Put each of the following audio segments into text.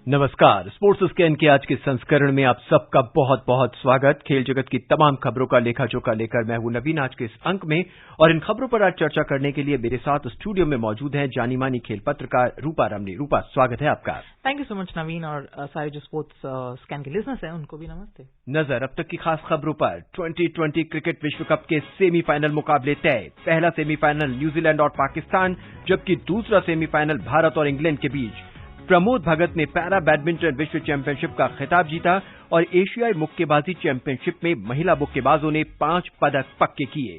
नमस्कार। Sports scan के आज के संस्करण में आप सबका बहुत बहुत स्वागत। खेल जगत की तमाम खबरों का लेखा जोखा लेकर मैं हूं नवीन आज के इस अंक में, और इन खबरों पर आज चर्चा करने के लिए मेरे साथ स्टूडियो में मौजूद हैं जानी मानी खेल पत्रकार रूपा रमनी। रूपा, स्वागत है आपका। थैंक यू सो मच नवीन, और सारे जो स्पोर्ट्स स्कैन के लिसनर्स हैं उनको भी नमस्ते। नजर अब तक की खास खबरों पर। 2020 क्रिकेट विश्व कप के सेमीफाइनल मुकाबले तय। पहला सेमीफाइनल न्यूजीलैंड और पाकिस्तान, जबकि दूसरा सेमीफाइनल भारत और इंग्लैंड के बीच। प्रमोद भगत ने पैरा बैडमिंटन विश्व चैंपियनशिप का खिताब जीता और एशियाई मुक्केबाजी चैंपियनशिप में महिला मुक्केबाजों ने 5 पदक पक्के किए।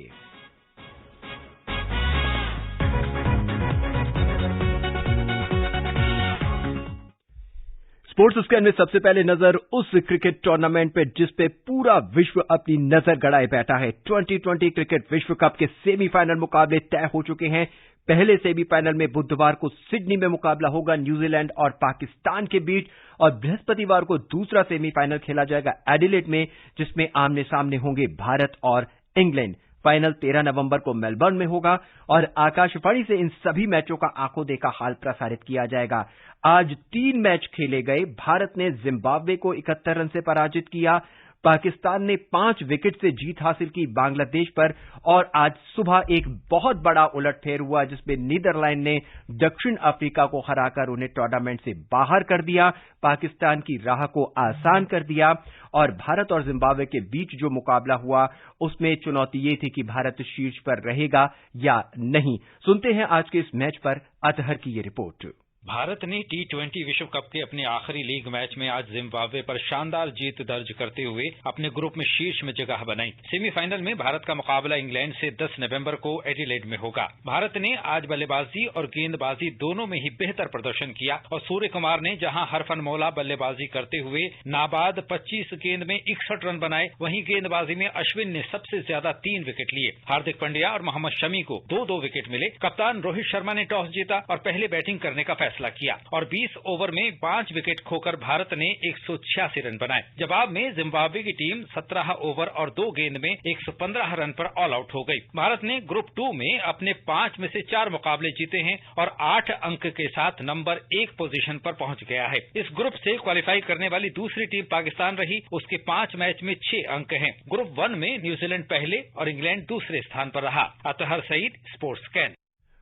स्पोर्ट्स स्कैन में सबसे पहले नजर उस क्रिकेट टूर्नामेंट पे जिस पे पूरा विश्व अपनी नजर गड़ाए बैठा है। 2020 क्रिकेट विश्व कप के सेमीफाइनल मुकाबले तय हो चुके हैं। पहले सेमीफाइनल में बुधवार को सिडनी में मुकाबला होगा न्यूजीलैंड और पाकिस्तान के बीच, और बृहस्पतिवार को दूसरा सेमीफाइनल खेला जाएगा एडिलेड में, जिसमें आमने सामने होंगे भारत और इंग्लैंड। फाइनल 13 नवंबर को मेलबर्न में होगा और आकाशवाणी से इन सभी मैचों का आंखों देखा हाल प्रसारित किया जाएगा। आज 3 मैच खेले गए। भारत ने जिम्बाब्वे को 71 रन से पराजित किया। पाकिस्तान ने 5 विकेट से जीत हासिल की बांग्लादेश पर, और आज सुबह एक बहुत बड़ा उलटफेर हुआ जिसमें नीदरलैंड ने दक्षिण अफ्रीका को हराकर उन्हें टूर्नामेंट से बाहर कर दिया, पाकिस्तान की राह को आसान कर दिया। और भारत और जिम्बाब्वे के बीच जो मुकाबला हुआ उसमें चुनौती ये थी कि भारत शीर्ष पर रहेगा या नहीं। सुनते हैं आज के इस मैच पर अतहर की ये रिपोर्ट। भारत ने T20 विश्व कप के अपने आखिरी लीग मैच में आज जिम्बाब्वे पर शानदार जीत दर्ज करते हुए अपने ग्रुप में शीर्ष में जगह बनाई। सेमीफाइनल में भारत का मुकाबला इंग्लैंड से 10 नवंबर को एडिलेड में होगा। भारत ने आज बल्लेबाजी और गेंदबाजी दोनों में ही बेहतर प्रदर्शन किया, और सूर्य कुमार ने जहां हरफनमौला बल्लेबाजी करते हुए नाबाद 25 गेंद में 61 रन बनाए, वहीं गेंदबाजी में अश्विन ने सबसे ज्यादा 3 विकेट लिए। हार्दिक पांड्या और मोहम्मद शमी को 2-2 विकेट मिले। कप्तान रोहित शर्मा ने टॉस जीता और पहले बैटिंग करने का फैसला किया, और 20 ओवर में 5 विकेट खोकर भारत ने 186 रन बनाए। जवाब में जिम्बाब्वे की टीम 17 ओवर और 2 गेंद में 115 रन पर ऑल आउट हो गई। भारत ने ग्रुप 2 में अपने 5 में से 4 मुकाबले जीते हैं और 8 अंक के साथ नंबर 1 पोजीशन पर पहुंच गया है। इस ग्रुप से क्वालिफाई करने वाली दूसरी टीम पाकिस्तान रही, उसके 5 मैच में 6 अंक हैं। ग्रुप 1 में न्यूजीलैंड पहले और इंग्लैंड दूसरे स्थान पर रहा। Athar Saeed, sports scan.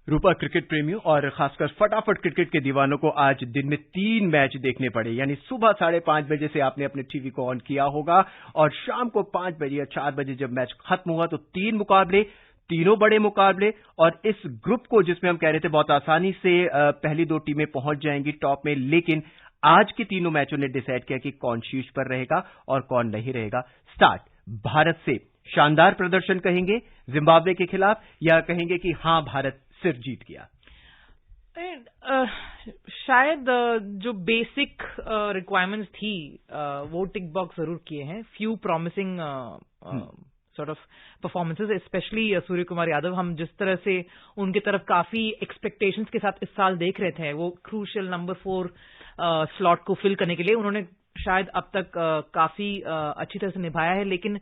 Rupa, cricket प्रेमियों और खासकर फटाफट क्रिकेट के दीवानों को आज दिन में 3 मैच देखने पड़े। यानी सुबह 5:30 बजे से आपने अपने टीवी को ऑन किया होगा, और शाम को 5 बजे या 4 बजे जब मैच खत्म हुआ तो 3 मुकाबले, तीनों बड़े मुकाबले। और इस ग्रुप को जिसमें हम कह रहे थे बहुत आसानी से पहली 2 टीमें पहुंच जाएंगी टॉप में, लेकिन आज के तीनों मैचों ने डिसाइड किया कि कौन शीर्ष पर रहेगा और कौन नहीं रहेगा। स्टार्ट भारत से। शानदार प्रदर्शन कहेंगे जिम्बाब्वे के खिलाफ, या कहेंगे कि हां भारत सिर्फ जीत गया? शायद जो बेसिक रिक्वायरमेंट्स थी वो टिक बॉक्स जरूर किए हैं। Few promising sort of performances, specially Surya Kumar Yadav. हम जिस तरह से उनकी तरफ काफी एक्सपेक्टेशंस के साथ इस साल देख रहे थे, वो क्रूशियल नंबर 4 स्लॉट को फिल करने के लिए उन्होंने शायद अब तक काफी अच्छी तरह से निभाया है। लेकिन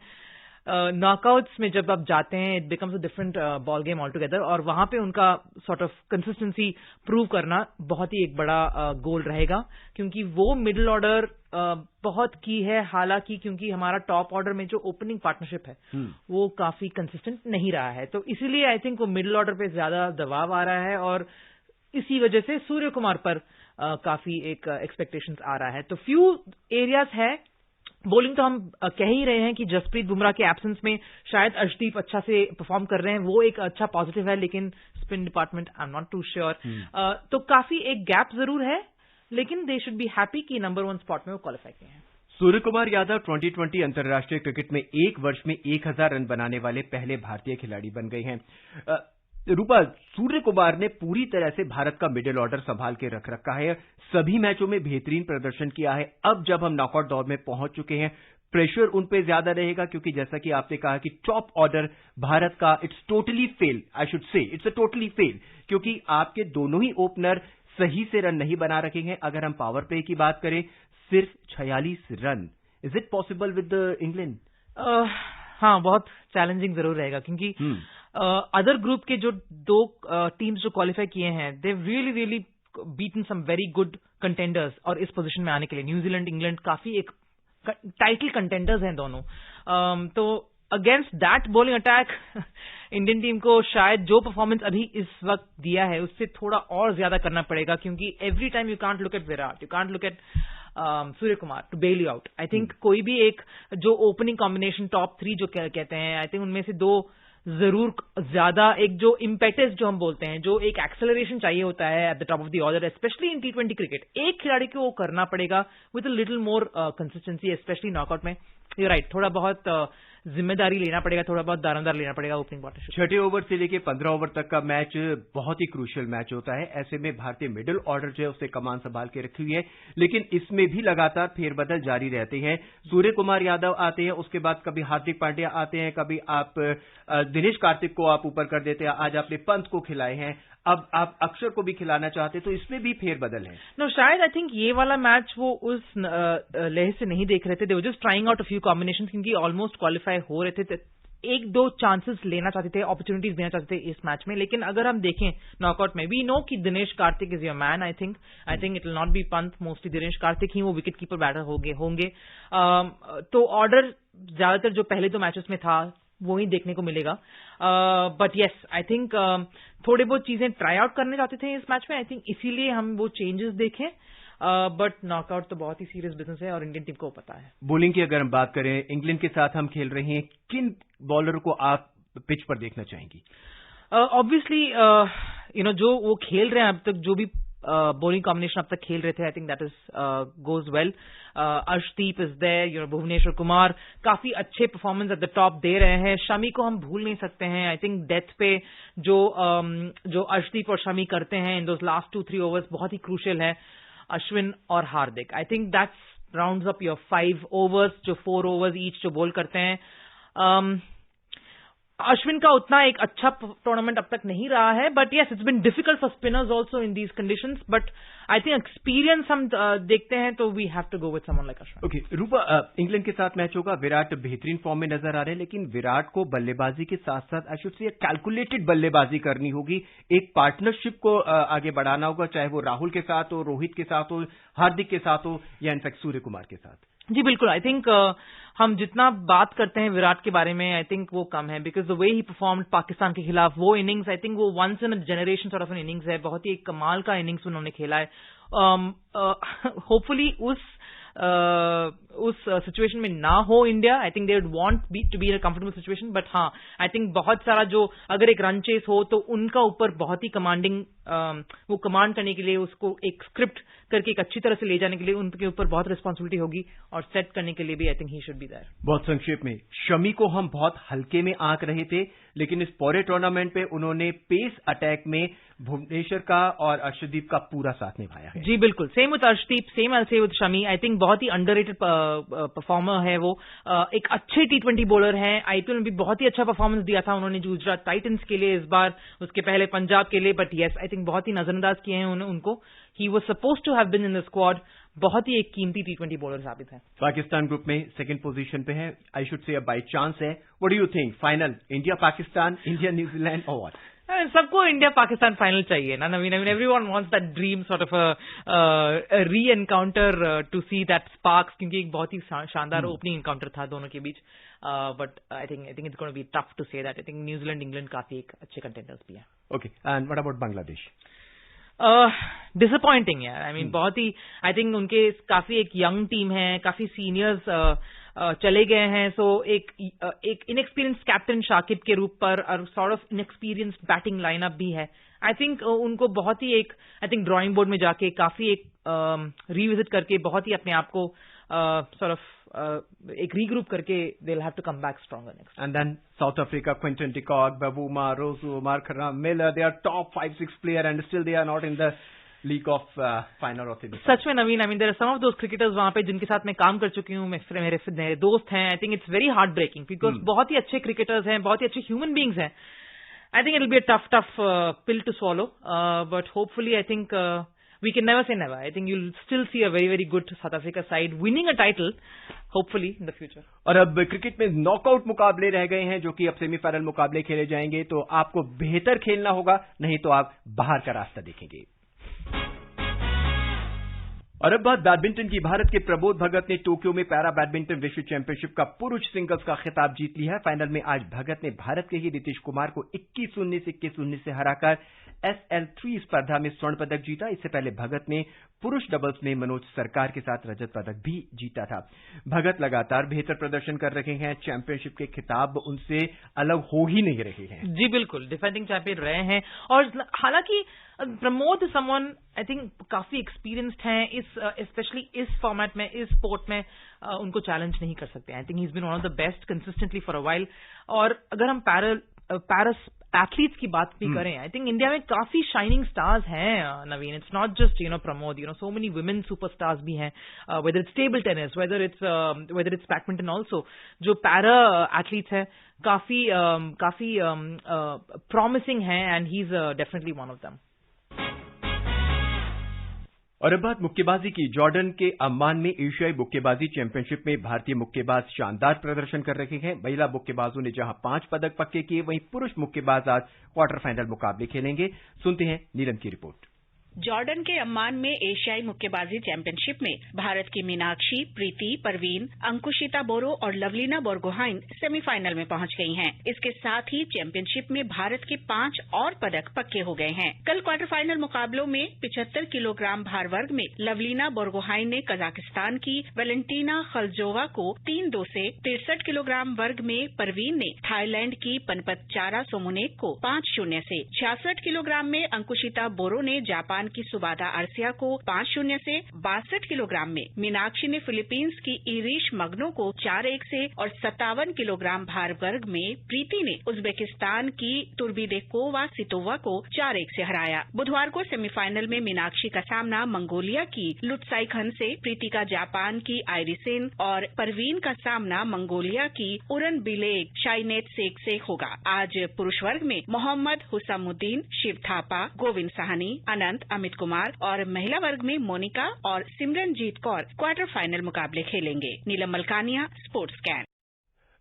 नॉकआउट्स में जब आप जाते हैं, it becomes a different ball game all together, और वहां पे उनका सॉर्ट ऑफ कंसिस्टेंसी प्रूव करना बहुत ही एक बड़ा गोल रहेगा, क्योंकि वो मिडिल ऑर्डर बहुत की है। हालांकि क्योंकि हमारा टॉप ऑर्डर में जो ओपनिंग पार्टनरशिप है वो काफी कंसिस्टेंट नहीं रहा है, तो इसीलिए आई थिंक वो मिडिल ऑर्डर पे ज्यादा दबाव आ रहा है, और इसी वजह से सूर्य कुमार पर काफी एक एक्सपेक्टेशंस आ रहा है। तो फ्यू एरियाज है। बॉलिंग तो हम कह ही रहे हैं कि जसप्रीत बुमराह के एब्सेंस में शायद अर्शदीप अच्छा से परफॉर्म कर रहे हैं, वो एक अच्छा पॉजिटिव है, लेकिन spin department I am not too sure. तो काफी एक गैप जरूर है, लेकिन दे शुड बी हैप्पी कि नंबर 1 स्पॉट में वो क्वालिफाई किए हैं। सूर्य कुमार यादव 2020 अंतर्राष्ट्रीय क्रिकेट में एक वर्ष में 1000 रन बनाने वाले पहले भारतीय खिलाड़ी बन गए हैं। रूपा, सूर्य कुमार ने पूरी तरह से भारत का मिडिल ऑर्डर संभाल के रख रखा है, सभी मैचों में बेहतरीन प्रदर्शन किया है। अब जब हम नॉकआउट दौर में पहुंच चुके हैं, प्रेशर उन पे ज्यादा रहेगा, क्योंकि जैसा कि आपने कहा कि टॉप ऑर्डर भारत का it's totally fail, I should से इट्स अ टोटली फेल, क्योंकि आपके दोनों ही ओपनर सही से रन नहीं बना रखे हैं। अगर हम पावर प्ले की बात करें, सिर्फ 46 run. Is it possible with England? हाँ, बहुत चैलेंजिंग जरूर रहेगा, क्योंकि अदर ग्रुप के जो 2 टीम्स जो क्वालिफाई किए हैं, they really beaten some very good contenders और इस पोजीशन में आने के लिए न्यूजीलैंड, इंग्लैंड काफी एक टाइटल कंटेंडर्स हैं दोनों। तो against that bowling attack Indian team को शायद जो परफॉर्मेंस अभी इस वक्त दिया है उससे थोड़ा और ज्यादा करना पड़ेगा, क्योंकि every time you can't look at Virat, you can't look at Surya Kumar to bail you out. I think कोई भी एक जो ओपनिंग कॉम्बिनेशन टॉप 3 जो कहते हैं, आई थिंक उनमें से 2 जरूर ज्यादा एक जो इम्पेटस जो हम बोलते हैं, जो एक एक्सेलरेशन चाहिए होता है eight the top of the order, specially in T20 cricket, एक खिलाड़ी को वो करना पड़ेगा with a little more consistency, specially knockout में। यू राइट, थोड़ा बहुत जिम्मेदारी लेना पड़ेगा, थोड़ा बहुत दारोमदार लेना पड़ेगा ओपनिंग पार्टनरशिप। 6 ओवर से लेके 15 ओवर तक का मैच बहुत ही क्रूशियल मैच होता है। ऐसे में भारतीय मिडिल ऑर्डर जो है उससे कमान संभाल के रखी हुई है, लेकिन इसमें भी लगातार फेरबदल जारी रहते हैं। सूर्य कुमार यादव आते हैं, उसके बाद कभी हार्दिक पांड्या आते हैं, कभी आप दिनेश कार्तिक को आप ऊपर कर देते हैं, आज आपने पंत को खिलाए हैं, अब आप अक्षर को भी खिलाना चाहते, तो इसमें भी फेरबदल है। नो, शायद आई थिंक ये वाला मैच वो उस लहर से नहीं देख रहे थे, they were just trying out a few combinations, क्योंकि ऑलमोस्ट क्वालिफाई हो रहे थे, 1-2 चांसेस लेना चाहते थे, अपॉर्चुनिटीज देना चाहते थे इस मैच में। लेकिन अगर हम देखें नॉकआउट में, वी नो कि Dinesh Karthik is your man. I think it will not be Pant, mostly Dinesh Karthik ही वो विकेट कीपर बैटर होंगे। तो ऑर्डर ज्यादातर जो पहले 2 मैचेस में था वो ही देखने को मिलेगा। बट येस, आई थिंक थोड़े बहुत चीजें ट्राई आउट करने चाहते थे इस मैच में, आई थिंक इसीलिए हम वो चेंजेस देखें। बट नॉकआउट तो बहुत ही सीरियस बिजनेस है और इंडियन टीम को पता है। बॉलिंग की अगर हम बात करें, इंग्लैंड के साथ हम खेल रहे हैं, किन बॉलर को आप पिच पर देखना चाहेंगी? ऑब्वियसली जो वो खेल रहे हैं अब तक, जो भी बॉलिंग कॉम्बिनेशन अब तक खेल रहे थे, I think that is goes well. Arshdeep is there, Bhuvneshwar Kumar काफी अच्छे परफॉर्मेंस एट द टॉप दे रहे हैं। शमी को हम भूल नहीं सकते हैं। आई थिंक डेथ पे जो अर्शदीप और शमी करते हैं इन दोस लास्ट 2-3 ओवर्स बहुत ही क्रूशियल है। अश्विन और Hardik, I think that's rounds up your 5 overs, जो 4 ओवर्स ईच जो बॉल करते हैं। अश्विन का उतना एक अच्छा टूर्नामेंट अब तक नहीं रहा है, but yes, it's been difficult for spinners also in these conditions, but I think experience हम देखते हैं तो we have to go with someone like Ashwin. Okay Rupa, England के साथ मैच होगा, विराट बेहतरीन फॉर्म में नजर आ रहे हैं, लेकिन विराट को बल्लेबाजी के साथ साथ आई शुड से कैलकुलेटेड बल्लेबाजी करनी होगी, एक पार्टनरशिप को आगे बढ़ाना होगा, चाहे वो राहुल के साथ हो, रोहित के साथ हो, हार्दिक के साथ हो, या इनफैक्ट सूर्य कुमार के साथ। जी बिल्कुल, आई थिंक हम जितना बात करते हैं विराट के बारे में, आई थिंक वो कम है, because the way he performed Pakistan के खिलाफ, वो इनिंग्स आई थिंक वो once in a generation sort of an innings है, बहुत ही एक कमाल का इनिंग्स उन्होंने खेला है। होपफुली उस सिचुएशन में ना हो India, I think they would want to be in a comfortable situation, but हाँ, आई थिंक बहुत सारा जो अगर एक रन चेस हो तो उनका ऊपर बहुत ही कमांडिंग, वो कमांड करने के लिए, उसको एक स्क्रिप्ट करके एक अच्छी तरह से ले जाने के लिए उनके ऊपर बहुत रिस्पॉन्सिबिलिटी होगी, और सेट करने के लिए भी I think he should be there. बहुत संक्षेप में, शमी को हम बहुत हल्के में आंक रहे थे, लेकिन इस पूरे टूर्नामेंट पे उन्होंने पेस अटैक में भुवनेश्वर का और अर्शदीप का पूरा साथ निभाया है। जी बिल्कुल, सेम विद अर्शदीप, सेम आई से विद शमी। आई थिंक बहुत ही अंडररेटेड परफॉर्मर है वो, एक अच्छे T20 बॉलर हैं। आईपीएल में भी बहुत ही अच्छा परफॉर्मेंस दिया था उन्होंने गुजरात टाइटंस के लिए इस बार, उसके पहले पंजाब के लिए, बट यस, आई थिंक बहुत ही नजरअंदाज किए हैं उनको। He was supposed to have been in the squad, बहुत ही एक कीमती T20 बॉलर साबित है। पाकिस्तान ग्रुप में सेकंड पोजीशन पे है, I should say by chance है। What do you think, final India Pakistan, India New Zealand और व्हाट? सबको इंडिया पाकिस्तान फाइनल चाहिए ना Naveen. Everyone wants that dream sort of a re encounter to see that sparks, क्योंकि एक बहुत ही शानदार ओपनिंग एनकाउंटर था दोनों के बीच। But I think it's gonna be tough to say that. I think New Zealand England काफी एक अच्छे कंटेंडर्स भी हैं। Okay, and what about Bangladesh? Disappointing है, आई मीन बहुत ही, आई थिंक उनके काफी एक यंग टीम है, काफी सीनियर्स चले गए हैं, सो एक इनएक्सपीरियंस कैप्टन शाकिब के रूप पर और sort of inexperience batting lineup भी है। आई थिंक उनको बहुत ही एक, आई थिंक ड्राइंग बोर्ड में जाके काफी एक रिविजिट करके बहुत ही अपने आप को सॉर्ट ऑफ एक रीग्रुप करके they will have to come back stronger next. And then South Africa, Quinton de Kock, Bavuma, Rossouw, Markram, Miller, they are top 5-6 player and still they are not in the league of final of the. सच में Naveen, I mean there are some of those cricketers वहां पे जिनके साथ मैं काम कर चुकी हूँ, मेरे दोस्त हैं। I think it's very heartbreaking, because बहुत ही अच्छे क्रिकेटर्स हैं, बहुत ही अच्छे ह्यूमन बींग्स हैं। I think it will be a tough pill to swallow, but hopefully I think we can never say never. I think you'll still see a very, very good South Africa side winning a title, hopefully, in the future. और अब cricket में knockout मुकाबले रह गए हैं, जो कि अब सेमीफाइनल मुकाबले खेले जाएंगे, तो आपको बेहतर खेलना होगा, नहीं तो आप बाहर का रास्ता देखेंगे। और अब बात बैडमिंटन की। भारत के प्रमोद भगत ने टोक्यो में पैरा बैडमिंटन विश्व चैंपियनशिप का पुरुष सिंगल्स का खिताब जीत लिया है। फाइनल में आज भगत ने भारत के ही नीतीश कुमार को 21-19 से 21-19 से हराकर SL3 स्पर्धा में स्वर्ण पदक जीता। इससे पहले भगत ने पुरुष डबल्स में मनोज सरकार के साथ रजत पदक भी जीता था। भगत लगातार बेहतर प्रदर्शन कर रहे हैं। चैंपियनशिप के खिताब उनसे अलग हो ही नहीं रहे हैं। जी बिल्कुल, डिफेंडिंग चैंपियन रहे हैं। और हालांकि प्रमोद समवन आई थिंक काफी एक्सपीरियंस्ड हैं इस स्पेशली इस फॉर्मेट में, इस स्पोर्ट में उनको चैलेंज नहीं कर सकते। I think he is been one of the best consistently for a while. और अगर हम पैरिस एथलीट्स की बात भी करें, आई थिंक इंडिया में काफी शाइनिंग स्टार्स हैं Naveen. It's not just Pramod, so many women superstars भी हैं, whether it's table tennis, whether it's badminton also. जो पैरा एथलीट्स हैं काफी प्रॉमिसिंग हैं and he is definitely one of them. और अब बात मुक्केबाजी की। जॉर्डन के अम्मान में एशियाई मुक्केबाजी चैंपियनशिप में भारतीय मुक्केबाज शानदार प्रदर्शन कर रहे हैं। महिला मुक्केबाजों ने जहां 5 पदक पक्के किए, वहीं पुरुष मुक्केबाज आज क्वार्टर फाइनल मुकाबले खेलेंगे। सुनते हैं नीलम की रिपोर्ट। जॉर्डन के अम्मान में एशियाई मुक्केबाजी चैंपियनशिप में भारत की मीनाक्षी, प्रीति, परवीन, अंकुशिता बोरो और लवलीना बोरगोहाइन सेमीफाइनल में पहुंच गई हैं। इसके साथ ही चैंपियनशिप में भारत के 5 और पदक पक्के हो गए हैं। कल क्वार्टर फाइनल मुकाबलों में 75 किलोग्राम भार वर्ग में लवलीना बोरगोहाइन ने कजाकिस्तान की वेलेंटीना खलजोवा को 3-2 से, 63 किलोग्राम वर्ग में परवीन ने थाईलैंड की पनपतचारा सोमुनेक को 5-0 से, 66 किलोग्राम में अंकुशिता बोरो ने जापान की सुबादा आर्सिया को 5-0 से, 62 किलोग्राम में मीनाक्षी ने फिलीपींस की इरिश मगनो को 4-1 से और 57 किलोग्राम भार वर्ग में प्रीति ने उज्बेकिस्तान की तुर्बीदेकोवा सितोवा को 4-1 से हराया। बुधवार को सेमीफाइनल में मीनाक्षी का सामना मंगोलिया की लुत्साइखन से, प्रीति का जापान की आइरिसिन और परवीन का सामना मंगोलिया की उरनबिलेग शाइनेत सेक से होगा। आज पुरुष वर्ग में मोहम्मद हुसामुद्दीन, शिव थापा, गोविंद साहनी, अनंत, अमित कुमार और महिला वर्ग में मोनिका और सिमरनजीत कौर क्वार्टर फाइनल मुकाबले खेलेंगे। नीलम मलकानिया, स्पोर्ट्स कैन।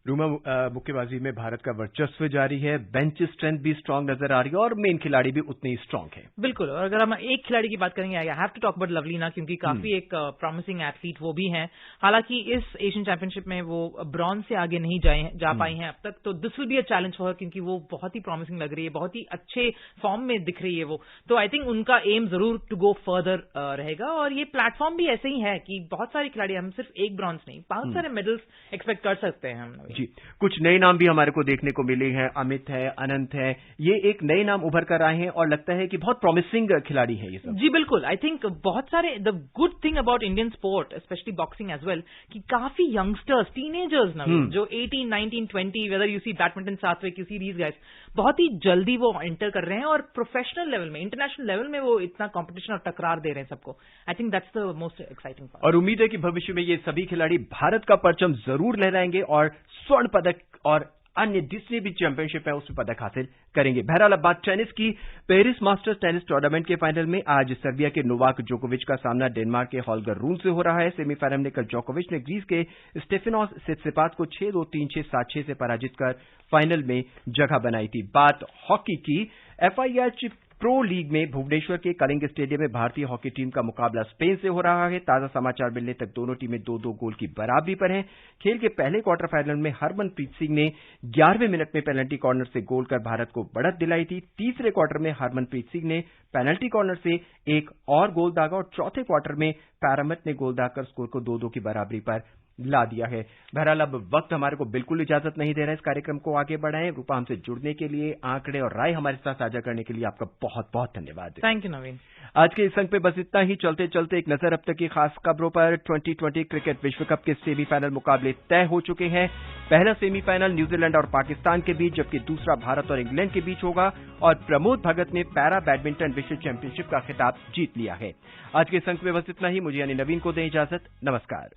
रूमा, मुक्केबाजी में भारत का वर्चस्व जारी है। बेंच स्ट्रेंथ भी स्ट्रांग नजर आ रही है और मेन खिलाड़ी भी उतने ही स्ट्रांग है। बिल्कुल। और अगर हम एक खिलाड़ी की बात करेंगे, I have to talk about Lovlina, क्योंकि काफी एक प्रॉमिसिंग एथलीट वो भी हैं। हालांकि इस एशियन चैंपियनशिप में वो ब्रॉन्ज से आगे नहीं जा पाई हैं अब तक, तो this will be a challenge for her, क्योंकि वो बहुत ही प्रॉमिसिंग लग रही है, बहुत ही अच्छे फॉर्म में दिख रही है वो। तो आई थिंक उनका एम जरूर टू गो फर्दर रहेगा। और ये प्लेटफॉर्म भी ऐसे ही है कि बहुत सारे खिलाड़ी, हम सिर्फ एक ब्रॉन्ज नहीं, 5 सारे मेडल्स एक्सपेक्ट कर सकते हैं हम। जी, कुछ नए नाम भी हमारे को देखने को मिले हैं। अमित है, अनंत है, ये एक नए नाम उभर कर आए हैं और लगता है कि बहुत प्रॉमिसिंग खिलाड़ी है ये सब। जी बिल्कुल। आई थिंक बहुत सारे, the good thing about Indian sport, specially boxing as well, कि काफी यंगस्टर्स, टीनेजर्स ना, जो 18, 19, 20, whether you see badminton Satwik, you see these guys, बहुत ही जल्दी वो एंटर कर रहे हैं और प्रोफेशनल लेवल में, इंटरनेशनल लेवल में वो इतना कॉम्पिटिशन और टकरार दे रहे हैं सबको। आई think that's the most exciting part. और उम्मीद है कि भविष्य में ये सभी खिलाड़ी भारत का परचम जरूर लहराएंगे और स्वर्ण पदक और अन्य जितने भी चैंपियनशिप है उसमें पदक हासिल करेंगे। बहरहाल अब बात टेनिस की। पेरिस मास्टर्स टेनिस टूर्नामेंट के फाइनल में आज सर्बिया के नोवाक जोकोविच का सामना डेनमार्क के हॉल्गर रून से हो रहा है। सेमीफाइनल में कल जोकोविच ने ग्रीस के स्टेफेनोस सित्सिपास को 6-2, 3-6, 7-6 से पराजित कर फाइनल में जगह बनाई थी। बात हॉकी की। FIH प्रो लीग में भुवनेश्वर के कलिंग स्टेडियम में भारतीय हॉकी टीम का मुकाबला स्पेन से हो रहा है। ताजा समाचार मिलने तक दोनों टीमें 2-2 गोल की बराबरी पर हैं। खेल के पहले क्वार्टर फाइनल में हरमनप्रीत सिंह ने 11वें मिनट में पेनल्टी कॉर्नर से गोल कर भारत को बढ़त दिलाई थी। तीसरे क्वार्टर में हरमनप्रीत सिंह ने पेनल्टी कॉर्नर से एक और गोल दागा और चौथे क्वार्टर में पैरामत ने गोल दागकर स्कोर को 2-2 की बराबरी पर ला दिया है। बहरहाल अब वक्त हमारे को बिल्कुल इजाजत नहीं दे रहा है इस कार्यक्रम को आगे बढ़ाएं। रूपा, हमसे जुड़ने के लिए, आंकड़े और राय हमारे साथ साझा करने के लिए आपका बहुत बहुत धन्यवाद। थैंक यू नवीन। आज के इस अंक पे बस इतना ही। चलते चलते एक नजर अब तक की खास खबरों पर। 2020 क्रिकेट विश्व कप के सेमीफाइनल मुकाबले तय हो चुके हैं। पहला सेमीफाइनल न्यूजीलैंड और पाकिस्तान के बीच, जबकि दूसरा भारत और इंग्लैंड के बीच होगा। और प्रमोद भगत ने पैरा बैडमिंटन विश्व चैंपियनशिप का खिताब जीत लिया है। आज के इस अंक में बस इतना ही। मुझे यानी नवीन को दें इजाजत। नमस्कार।